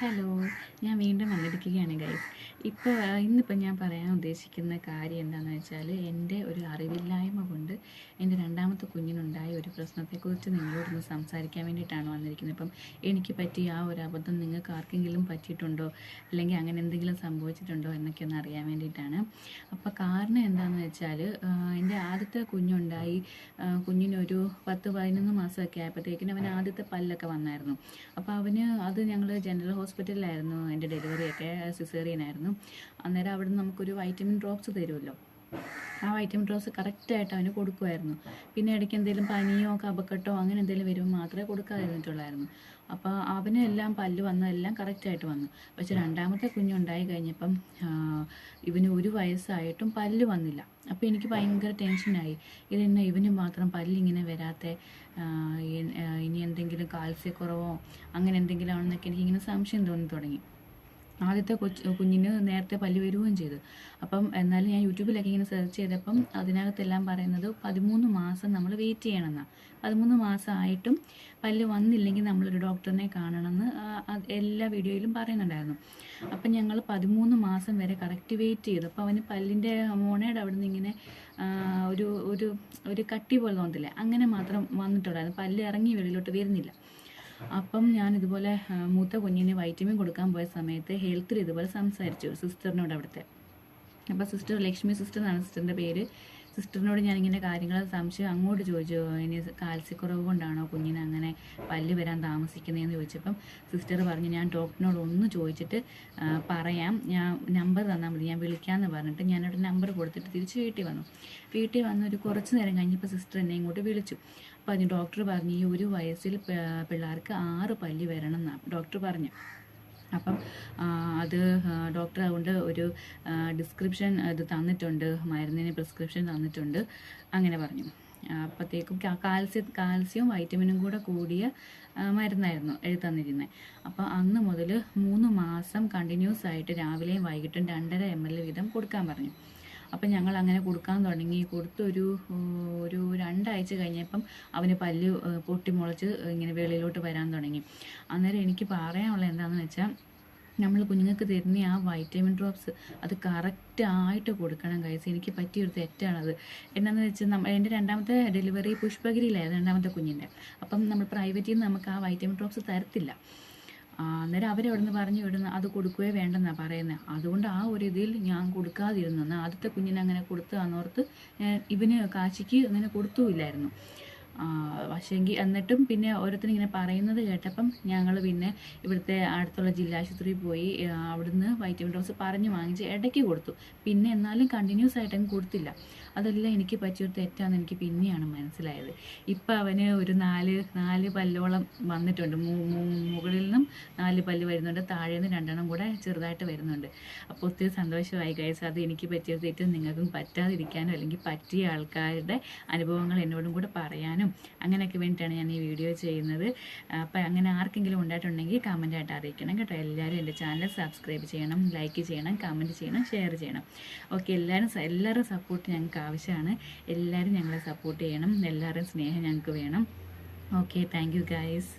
Hello, ഞാൻ വീണ്ടും വന്നിരിക്കുകയാണ് ഗൈസ്. ഇന്നിപ്പോൾ ഞാൻ പറയാൻ ഉദ്ദേശിക്കുന്ന കാര്യം എന്താണെന്ന് വെച്ചാൽ, എൻ്റെ ഒരു അറിവില്ലായ്മ കൊണ്ട് എൻ്റെ രണ്ടാമത്തെ കുഞ്ഞിനുണ്ടായ ഒരു പ്രശ്നത്തെക്കുറിച്ച് നിങ്ങളോടൊന്ന് സംസാരിക്കാൻ വേണ്ടിയിട്ടാണ് വന്നിരിക്കുന്നത്. എനിക്ക് പറ്റിയ ആ ഒരു അബദ്ധം നിങ്ങൾക്ക് ആർക്കെങ്കിലും പറ്റിയിട്ടുണ്ടോ, അല്ലെങ്കിൽ അങ്ങനെ എന്തെങ്കിലും സംഭവിച്ചിട്ടുണ്ടോ എന്നൊക്കെ ഒന്ന് അറിയാൻ വേണ്ടിയിട്ടാണ്. കാരണം എന്താണെന്ന് വെച്ചാൽ, എൻ്റെ ആദ്യത്തെ കുഞ്ഞുണ്ടായി, കുഞ്ഞിനൊരു 10-11 മാസമൊക്കെ ആയപ്പോഴത്തേക്കിനും അവന് ആദ്യത്തെ പല്ലൊക്കെ വന്നായിരുന്നു. അപ്പോൾ അത് ഞങ്ങൾ ജനറൽ ഹോസ്പിറ്റലിലായിരുന്നു. എൻ്റെ ഡെലിവറിയൊക്കെ സിസേറിയനായിരുന്നു. അന്നേരം അവിടുന്ന് നമുക്കൊരു വൈറ്റമിൻ ഡ്രോപ്സ് തരുമല്ലോ. ആ വൈറ്റമിൻ ഡ്രോപ്സ് കറക്റ്റായിട്ട് അവന് കൊടുക്കുമായിരുന്നു. പിന്നെ ഇടയ്ക്ക് എന്തെങ്കിലും പനിയോ കഫക്കെട്ടോ അങ്ങനെ എന്തെങ്കിലും വരുമ്പോൾ മാത്രമേ കൊടുക്കാതിരുന്നിട്ടുള്ളായിരുന്നു. അപ്പോൾ അവന് എല്ലാം പല്ല് വന്നതെല്ലാം കറക്റ്റായിട്ട് വന്നു. പക്ഷേ രണ്ടാമത്തെ കുഞ്ഞുണ്ടായി കഴിഞ്ഞപ്പം ഇവന് 1 വയസ്സായിട്ടും പല്ല് വന്നില്ല. അപ്പോൾ എനിക്ക് ഭയങ്കര ടെൻഷനായി. ഇതെന്നാ ഇവന് മാത്രം പല്ലിങ്ങനെ വരാത്ത, ഇനി എന്തെങ്കിലും കാൽസ്യക്കുറവോ അങ്ങനെ എന്തെങ്കിലും ആണെന്നൊക്കെ എനിക്കിങ്ങനെ സംശയം തോന്നി തുടങ്ങി. ആദ്യത്തെ കുഞ്ഞിന് നേരത്തെ പല്ല് വരികയും ചെയ്തു. എന്നാലും ഞാൻ യൂട്യൂബിലൊക്കെ ഇങ്ങനെ സെർച്ച് ചെയ്തപ്പം അതിനകത്തെല്ലാം പറയുന്നത് 13 മാസം നമ്മൾ വെയിറ്റ് ചെയ്യണമെന്നാണ്. 13 മാസമായിട്ടും പല്ല് വന്നില്ലെങ്കിൽ നമ്മളൊരു ഡോക്ടറിനെ കാണണമെന്ന് എല്ലാ വീഡിയോയിലും പറയുന്നുണ്ടായിരുന്നു. ഞങ്ങൾ 13 മാസം വരെ കറക്റ്റ് വെയിറ്റ് ചെയ്തു. അവന് പല്ലിൻ്റെ മോണയുടെ അവിടെ നിന്ന് ഇങ്ങനെ ഒരു ഒരു ഒരു കട്ടി പോലെ തോന്നത്തില്ലേ, അങ്ങനെ മാത്രം വന്നിട്ടുണ്ടായിരുന്നു. പല്ല് ഇറങ്ങി വെളിയിലോട്ട് വരുന്നില്ല. ഞാനിതുപോലെ മൂത്ത കുഞ്ഞിന് വൈറ്റമിൻ കൊടുക്കാൻ പോയ സമയത്ത് ഹെൽത്തിൽ ഇതുപോലെ സംസാരിച്ചു സിസ്റ്ററിനോട് അവിടുത്തെ. സിസ്റ്റർ ലക്ഷ്മി സിസ്റ്റർ എന്നാണ് സിസ്റ്ററിൻ്റെ പേര്. സിസ്റ്ററിനോട് ഞാനിങ്ങനെ കാര്യങ്ങൾ സംശയം അങ്ങോട്ട് ചോദിച്ചു, ഇനി കാൽസ്യക്കുറവ് കൊണ്ടാണോ കുഞ്ഞിന് അങ്ങനെ പല്ല് വരാൻ താമസിക്കുന്നതെന്ന് ചോദിച്ചപ്പം സിസ്റ്റർ പറഞ്ഞു, ഞാൻ ഡോക്ടറിനോട് ഒന്ന് ചോദിച്ചിട്ട് പറയാം, ഞാൻ നമ്പർ തന്നാൽ മതി, ഞാൻ വിളിക്കാമെന്ന് പറഞ്ഞിട്ട് ഞാനവിടെ നമ്പർ കൊടുത്തിട്ട് തിരിച്ച് വീട്ടിൽ വന്ന് ഒരു കുറച്ച് നേരം കഴിഞ്ഞപ്പോൾ സിസ്റ്റർ എന്നെ ഇങ്ങോട്ട് വിളിച്ചു. ഡോക്ടർ പറഞ്ഞു, ഈ 1 വയസ്സിൽ പിള്ളേർക്ക് 6 പല്ല് വരണം എന്നാണ് ഡോക്ടർ പറഞ്ഞു. അത് ഡോക്ടർ അതുകൊണ്ട് ഒരു ഡിസ്ക്രിപ്ഷൻ ഇത് തന്നിട്ടുണ്ട്, മരുന്നിന് പ്രിസ്ക്രിപ്ഷൻ തന്നിട്ടുണ്ട്, അങ്ങനെ പറഞ്ഞു. അപ്പോഴത്തേക്കും കാൽസ്യവും വൈറ്റമിനും കൂടെ കൂടിയ മരുന്നായിരുന്നു എഴുതി തന്നിരുന്നത്. അന്ന് മുതൽ 3 മാസം കണ്ടിന്യൂസ് ആയിട്ട് രാവിലെയും വൈകിട്ടും 2.5 ml വീതം കൊടുക്കാൻ പറഞ്ഞു. ഞങ്ങൾ അങ്ങനെ കൊടുക്കാൻ തുടങ്ങി. കൊടുത്തൊരു 2 ആഴ്ച കഴിഞ്ഞപ്പം അവന് പല്ല് പൊട്ടിമുളച്ച് ഇങ്ങനെ വെളിയിലോട്ട് വരാൻ തുടങ്ങി. അന്നേരം എനിക്ക് പറയാനുള്ളത് എന്താണെന്ന് വെച്ചാൽ, നമ്മൾ കുഞ്ഞുങ്ങൾക്ക് തരുന്ന ആ വൈറ്റമിൻ ഡ്രോപ്സ് അത് കറക്റ്റായിട്ട് കൊടുക്കണം ഗൈസ്. എനിക്ക് പറ്റിയൊരു തെറ്റാണത്. എന്താണെന്ന് വെച്ചാൽ, എൻ്റെ രണ്ടാമത്തെ ഡെലിവറി പുഷ്പഗിരിയിലായിരുന്നു, രണ്ടാമത്തെ കുഞ്ഞിൻ്റെ. നമ്മൾ പ്രൈവറ്റിൽ നിന്ന് നമുക്ക് ആ വൈറ്റമിൻ ഡ്രോപ്സ് തരത്തില്ല. അന്നേരം അവരവിടെ നിന്ന് പറഞ്ഞു വിടുന്ന അത് കൊടുക്കുകയോ വേണ്ടെന്നാണ് പറയുന്നത്. അതുകൊണ്ട് ആ ഒരു ഇതിൽ ഞാൻ കൊടുക്കാതിരുന്നു. ആദ്യത്തെ കുഞ്ഞിനെ അങ്ങനെ കൊടുത്തതാന്നോർത്ത് ഇവന് കാശിക്ക് അങ്ങനെ കൊടുത്തുമില്ലായിരുന്നു. എന്നിട്ടും പിന്നെ ഓരോരുത്തരും ഇങ്ങനെ പറയുന്നത് കേട്ടപ്പം ഞങ്ങൾ പിന്നെ ഇവിടുത്തെ അടുത്തുള്ള ജില്ലാശുപത്രിയിൽ പോയി അവിടുന്ന് വൈറ്റമിൻ ഡോസ് പറഞ്ഞ് വാങ്ങിച്ച് ഇടയ്ക്ക് കൊടുത്തു. പിന്നെ എന്നാലും കണ്ടിന്യൂസ് ആയിട്ടങ്ങ് കൊടുത്തില്ല. അതെല്ലാം എനിക്ക് പറ്റിയൊരു തെറ്റാന്ന് എനിക്ക് പിന്നെയാണ് മനസ്സിലായത്. അവന് ഒരു 4 പല്ലോളം വന്നിട്ടുണ്ട്. മുകളിൽ നിന്നും 4 പല്ല് വരുന്നുണ്ട്, താഴെ നിന്ന് 2 കൂടെ ചെറുതായിട്ട് വരുന്നുണ്ട്. ഒത്തിരി സന്തോഷമായി ഗൈസ്. അത് എനിക്ക് പറ്റിയൊരു തെറ്റ് നിങ്ങൾക്കും പറ്റാതിരിക്കാനോ അല്ലെങ്കിൽ പറ്റിയ ആൾക്കാരുടെ അനുഭവങ്ങൾ എന്നോടും കൂടെ പറയാനും അങ്ങനെയൊക്കെ വേണ്ടിയിട്ടാണ് ഞാൻ ഈ വീഡിയോ ചെയ്യുന്നത്. അങ്ങനെ ആർക്കെങ്കിലും ഉണ്ടായിട്ടുണ്ടെങ്കിൽ കമൻറ്റായിട്ട് അറിയിക്കണം കേട്ടോ. എല്ലാവരും എൻ്റെ ചാനൽ സബ്സ്ക്രൈബ് ചെയ്യണം, ലൈക്ക് ചെയ്യണം, കമൻറ്റ് ചെയ്യണം, ഷെയർ ചെയ്യണം. ഓക്കെ, എല്ലാവരും സപ്പോർട്ട് ഞങ്ങൾക്ക് ആവശ്യമാണ്. എല്ലാവരും ഞങ്ങളെ സപ്പോർട്ട് ചെയ്യണം. എല്ലാവരുടെയും സ്നേഹം ഞങ്ങൾക്ക് വേണം. Okay, thank you guys.